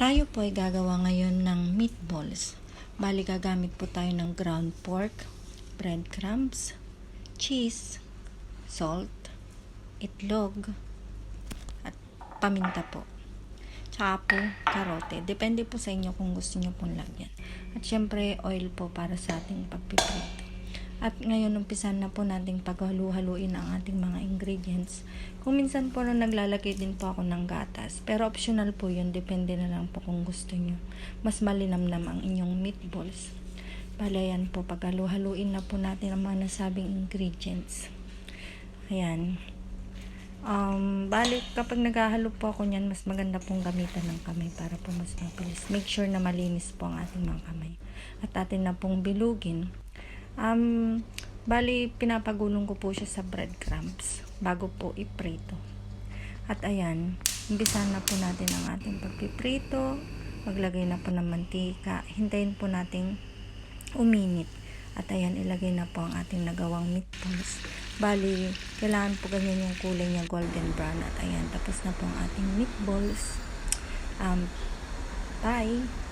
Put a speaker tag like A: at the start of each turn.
A: Tayo po ay gagawa ngayon ng meatballs. Bali gagamit po tayo ng ground pork, breadcrumbs, cheese, salt, itlog, at paminta po. Tsaka po karote. Depende po sa inyo kung gusto nyo pong lagyan. At syempre oil po para sa ating pagpiprito. At ngayon umpisan na po nating paghalu-haluin ang ating mga ingredients. Kung minsan po naglalagay din po ako ng gatas. Pero optional po yun. Depende na lang po kung gusto nyo. Mas malinamnam ang inyong meatballs. Bale yan po. Paghalu-haluin na po natin ang mga nasabing ingredients. Ayan. Bali kapag naghahalo po ako niyan, mas maganda pong gamitan ng kamay para po mas mabilis. Make sure na malinis po ang ating mga kamay. At atin na pong bilugin. Bali pinapagulong ko po siya sa breadcrumbs bago po iprito. At ayan, umpisahan na po natin ang ating pagpiprito. Maglagay na po ng mantika. Hintayin po nating uminit. At ayan, ilagay na po ang ating nagawang meatballs. Bali, kailangan po ganyan yung kulay niya, golden brown. At ayan, tapos na po ang ating meatballs. Bye!